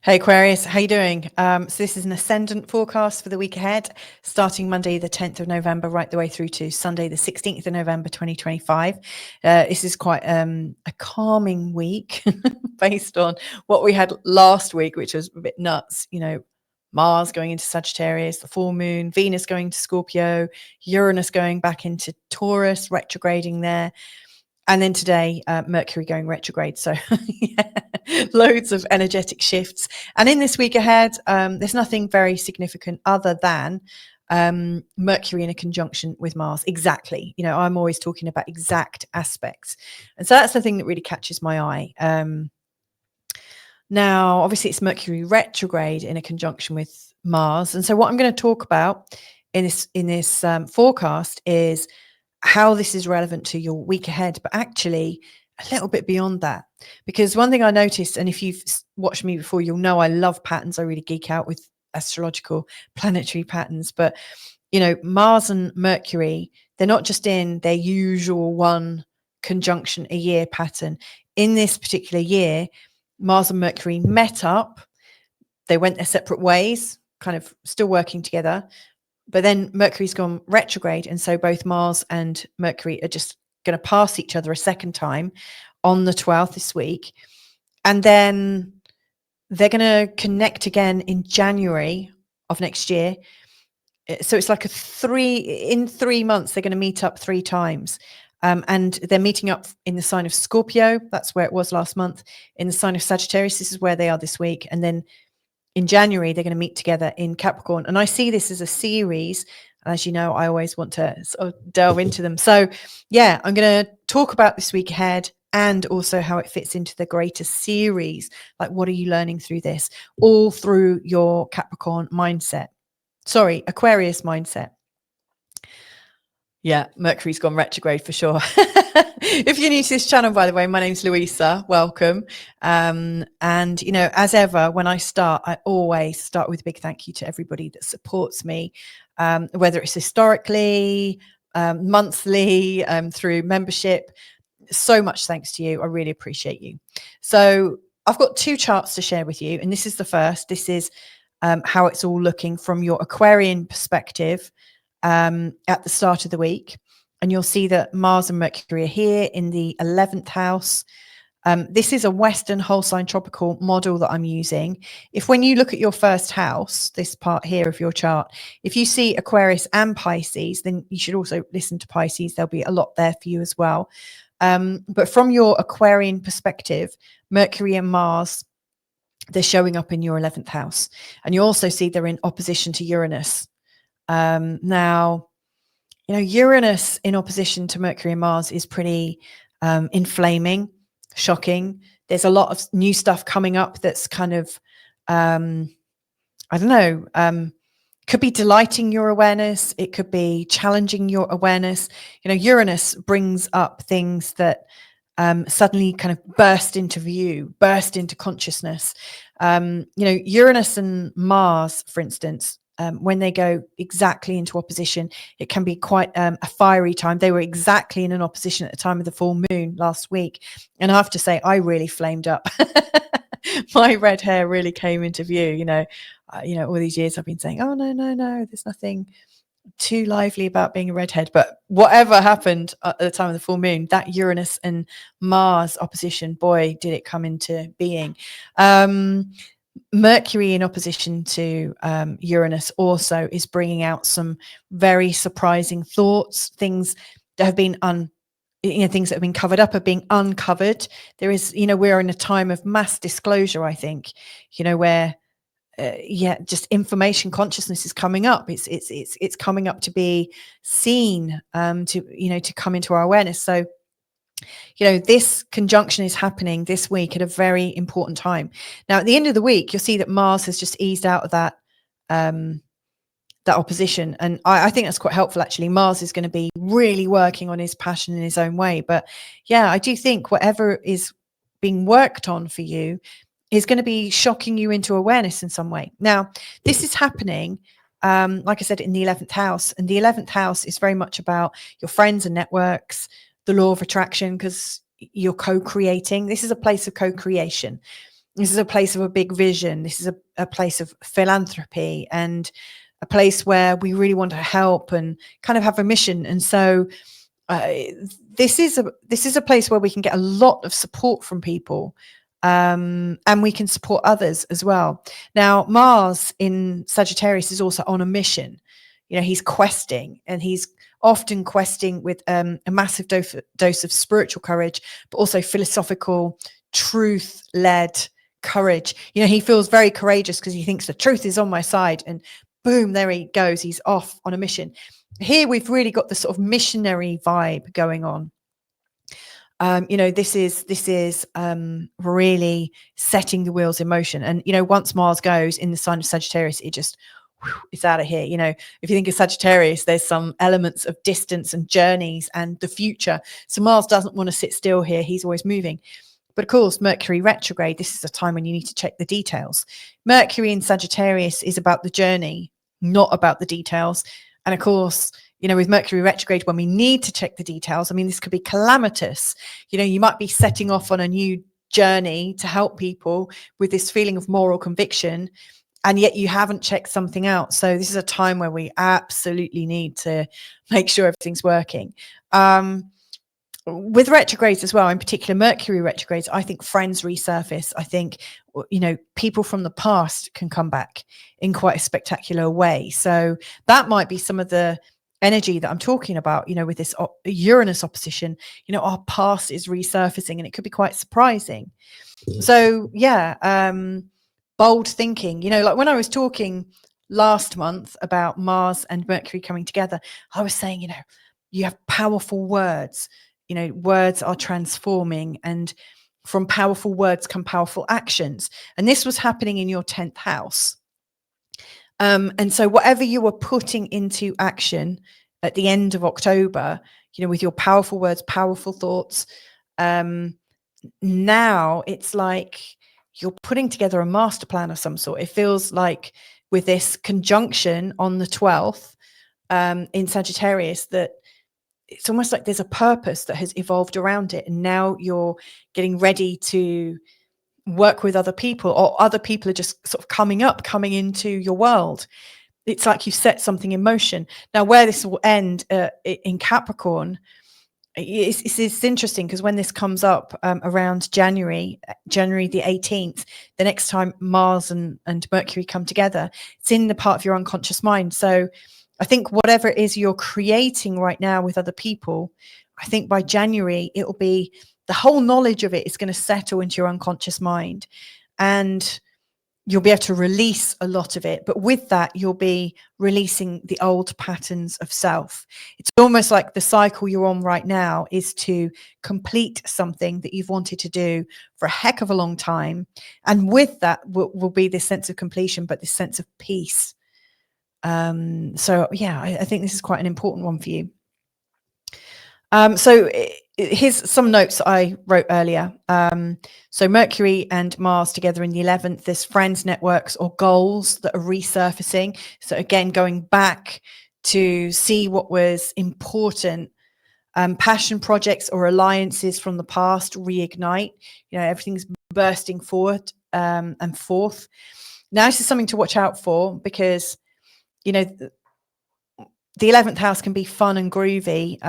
Hey Aquarius, how you doing? So this is an ascendant forecast for the week ahead, starting Monday the 10th of November, right the way through to Sunday the 16th of November 2025. This is quite a calming week based on what we had last week, which was a bit nuts. Mars going into Sagittarius, the full moon, Venus going to Scorpio, Uranus going back into Taurus, retrograding there. And then today, Mercury going retrograde. So yeah, loads of energetic shifts. And in this week ahead, there's nothing very significant other than Mercury in a conjunction with Mars. Exactly. I'm always talking about exact aspects. And so that's the thing that really catches my eye. Now, obviously, it's Mercury retrograde in a conjunction with Mars. And so what I'm going to talk about in this forecast is how this is relevant to your week ahead, but actually a little bit beyond that. Because one thing I noticed, and if you've watched me before, you'll know I love patterns. I really geek out with astrological planetary patterns. But, Mars and Mercury, they're not just in their usual one conjunction a year pattern. In this particular year, Mars and Mercury met up. They went their separate ways, kind of still working together. But then Mercury's gone retrograde. And so both Mars and Mercury are just going to pass each other a second time on the 12th this week. And then they're going to connect again in January of next year. So it's like in 3 months, they're going to meet up 3 times. And they're meeting up in the sign of Scorpio. That's where it was last month. In the sign of Sagittarius, this is where they are this week. And then in January, they're going to meet together in Capricorn. And I see this as a series. As you know, I always want to sort of delve into them. So yeah, I'm going to talk about this week ahead and also how it fits into the greater series. Like, what are you learning through this? All through your Capricorn mindset. Sorry, Aquarius mindset. Yeah, Mercury's gone retrograde for sure. If you're new to this channel, by the way, my name's Louisa. Welcome. And, as ever, when I start, I always start with a big thank you to everybody that supports me, whether it's historically, monthly, through membership. So much thanks to you. I really appreciate you. So I've got 2 charts to share with you. And this is the first. This is how it's all looking from your Aquarian perspective at the start of the week. And you'll see that Mars and Mercury are here in the 11th house. This is a Western whole sign tropical model that I'm using. If when you look at your first house, this part here of your chart, if you see Aquarius and Pisces, then you should also listen to Pisces. There'll be a lot there for you as well. But from your Aquarian perspective, Mercury and Mars, they're showing up in your 11th house. And you also see they're in opposition to Uranus. Now, Uranus in opposition to Mercury and Mars is pretty inflaming, shocking. There's a lot of new stuff coming up that's kind of, could be delighting your awareness. It could be challenging your awareness. Uranus brings up things that suddenly kind of burst into view, burst into consciousness. Uranus and Mars, for instance, when they go exactly into opposition, it can be quite a fiery time. They were exactly in an opposition at the time of the full moon last week. And I have to say, I really flamed up. My red hair really came into view. All these years I've been saying, oh, no, there's nothing too lively about being a redhead. But whatever happened at the time of the full moon, that Uranus and Mars opposition, boy, did it come into being. Mercury in opposition to Uranus also is bringing out some very surprising thoughts, things that have been things that have been covered up are being uncovered. There is, we're in a time of mass disclosure, I think, where just information consciousness is coming up. It's coming up to be seen, to come into our awareness. So this conjunction is happening this week at a very important time. Now, at the end of the week, you'll see that Mars has just eased out of that opposition. And I think that's quite helpful, actually. Mars is going to be really working on his passion in his own way. But yeah, I do think whatever is being worked on for you is going to be shocking you into awareness in some way. Now, this is happening, like I said, in the 11th house. And the 11th house is very much about your friends and networks, the law of attraction, because you're co-creating. This is a place of co-creation. This is a place of a big vision. This is a place of philanthropy and a place where we really want to help and kind of have a mission. And so this is a place where we can get a lot of support from people, and we can support others as well. Now, Mars in Sagittarius is also on a mission. He's questing, and he's often questing with a massive dose of spiritual courage, but also philosophical, truth-led courage. He feels very courageous because he thinks the truth is on my side, and boom, there he goes. He's off on a mission. Here we've really got the sort of missionary vibe going on. This is really setting the wheels in motion. And once Mars goes in the sign of Sagittarius, it's out of here. If you think of Sagittarius, there's some elements of distance and journeys and the future. So Mars doesn't want to sit still here. He's always moving. But of course, Mercury retrograde, this is a time when you need to check the details. Mercury in Sagittarius is about the journey, not about the details. And of course, with Mercury retrograde, when we need to check the details, this could be calamitous. You might be setting off on a new journey to help people with this feeling of moral conviction, and yet you haven't checked something out. So this is a time where we absolutely need to make sure everything's working. With retrogrades as well, in particular Mercury retrogrades, I think friends resurface. I think people from the past can come back in quite a spectacular way. So that might be some of the energy that I'm talking about, with this Uranus opposition. Our past is resurfacing, and it could be quite surprising. So bold thinking. Like when I was talking last month about Mars and Mercury coming together, I was saying, you have powerful words. Words are transforming, and from powerful words come powerful actions. And this was happening in your 10th house. And so whatever you were putting into action at the end of October, with your powerful words, powerful thoughts, now it's like you're putting together a master plan of some sort. It feels like with this conjunction on the 12th in Sagittarius, that it's almost like there's a purpose that has evolved around it. And now you're getting ready to work with other people, or other people are just sort of coming into your world. It's like you've set something in motion. Now, where this will end in Capricorn, it's interesting because when this comes up around January the 18th, the next time Mars and Mercury come together, it's in the part of your unconscious mind. So I think whatever it is you're creating right now with other people, I think by January, it'll be the whole knowledge of it is going to settle into your unconscious mind, and you'll be able to release a lot of it. But with that, you'll be releasing the old patterns of self. It's almost like the cycle you're on right now is to complete something that you've wanted to do for a heck of a long time. And with that will be this sense of completion, but this sense of peace. I think this is quite an important one for you. So here's some notes I wrote earlier. So Mercury and Mars together in the 11th, there's friends, networks, or goals that are resurfacing. So again, going back to see what was important, passion projects or alliances from the past reignite. Everything's bursting forward and forth. Now, this is something to watch out for because, the 11th house can be fun and groovy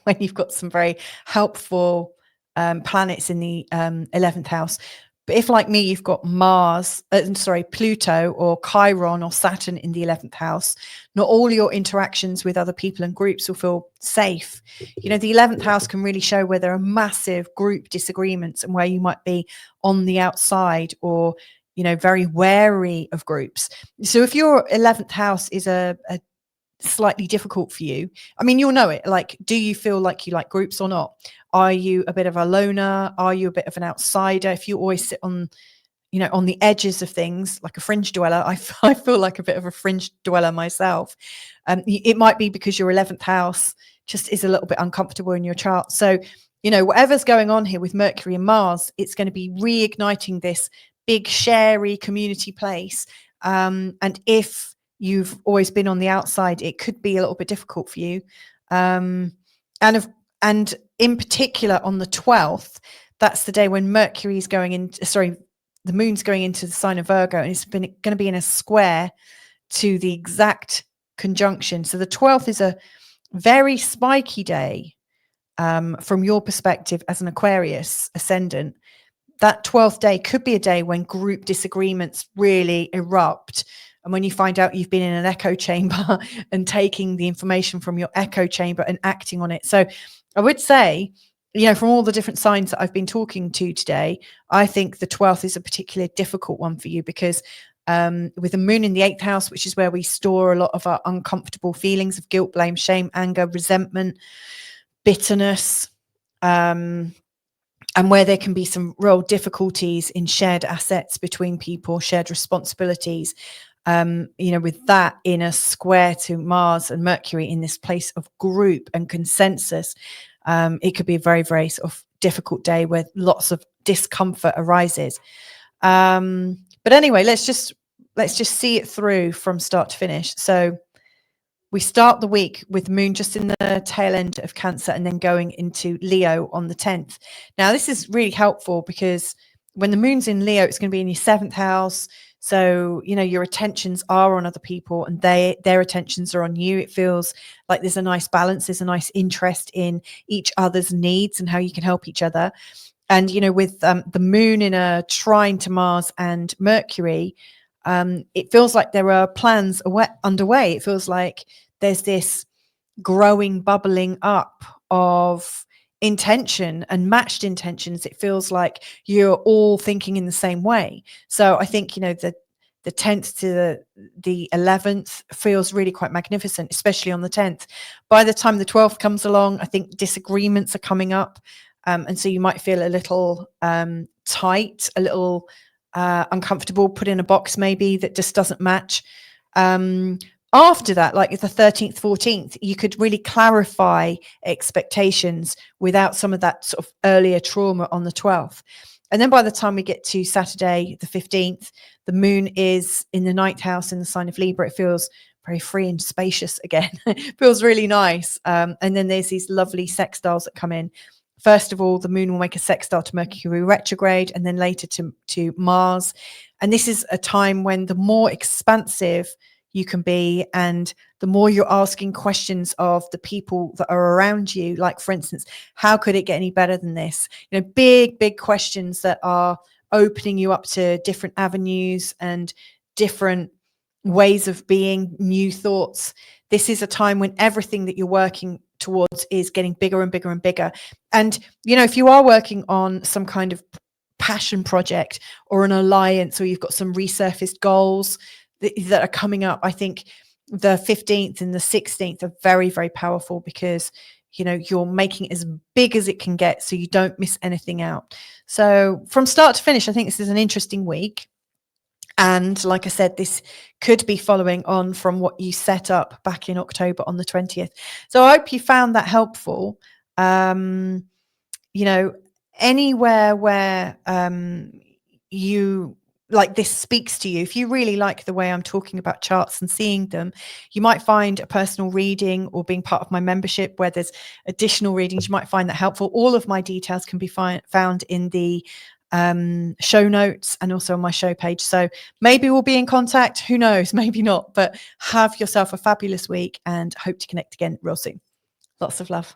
when you've got some very helpful planets in the 11th house. But if, like me, you've got Pluto or Chiron or Saturn in the 11th house, not all your interactions with other people and groups will feel safe. The 11th house can really show where there are massive group disagreements and where you might be on the outside or, very wary of groups. So if your 11th house is a slightly difficult for you, you'll know it. Like, do you feel like you like groups or not? Are you a bit of a loner? Are you a bit of an outsider? If you always sit on the edges of things, like a fringe dweller, I feel like a bit of a fringe dweller myself. It might be because your 11th house just is a little bit uncomfortable in your chart. So, whatever's going on here with Mercury and Mars, it's going to be reigniting this big, sharey community place. And if you've always been on the outside, it could be a little bit difficult for you. And in particular on the 12th, that's the day when Mercury is going in, the moon's going into the sign of Virgo, and it's going to be in a square to the exact conjunction. So the 12th is a very spiky day from your perspective as an Aquarius ascendant. That 12th day could be a day when group disagreements really erupt. And when you find out you've been in an echo chamber and taking the information from your echo chamber and acting on it. So I would say, from all the different signs that I've been talking to today, I think the 12th is a particularly difficult one for you because with the moon in the 8th house, which is where we store a lot of our uncomfortable feelings of guilt, blame, shame, anger, resentment, bitterness, and where there can be some real difficulties in shared assets between people, shared responsibilities, with that in a square to Mars and Mercury in this place of group and consensus, it could be a very, very sort of difficult day where lots of discomfort arises. But anyway, let's just see it through from start to finish. So we start the week with moon just in the tail end of Cancer and then going into Leo on the 10th. Now, this is really helpful because when the moon's in Leo, it's going to be in your 7th house. So, your attentions are on other people and their attentions are on you. It feels like there's a nice balance. There's a nice interest in each other's needs and how you can help each other. And, with the moon in a trine to Mars and Mercury, it feels like there are plans underway. It feels like there's this growing, bubbling up of intention and matched intentions. It feels like you're all thinking in the same way. So I think, the 10th to the 11th feels really quite magnificent, especially on the 10th. By the time the 12th comes along, I think disagreements are coming up. And so you might feel a little tight, a little uncomfortable, put in a box maybe that just doesn't match. After that, like the 13th, 14th, you could really clarify expectations without some of that sort of earlier trauma on the 12th. And then by the time we get to Saturday, the 15th, the moon is in the 9th house in the sign of Libra. It feels very free and spacious again. It feels really nice. And then there's these lovely sextiles that come in. First of all, the moon will make a sextile to Mercury retrograde and then later to Mars. And this is a time when the more expansive you can be and the more you're asking questions of the people that are around you, like, for instance, how could it get any better than this? Big questions that are opening you up to different avenues and different ways of being, new thoughts. This is a time when everything that you're working towards is getting bigger and bigger and bigger. And, if you are working on some kind of passion project or an alliance, or you've got some resurfaced goals that are coming up, I think the 15th and the 16th are very, very powerful because, you're making it as big as it can get so you don't miss anything out. So from start to finish, I think this is an interesting week. And like I said, this could be following on from what you set up back in October on the 20th. So I hope you found that helpful. Anywhere where you like this speaks to you, if you really like the way I'm talking about charts and seeing them, you might find a personal reading or being part of my membership where there's additional readings. You might find that helpful. All of my details can be found in the show notes and also on my show page. So maybe we'll be in contact. Who knows? Maybe not. But have yourself a fabulous week and hope to connect again real soon. Lots of love.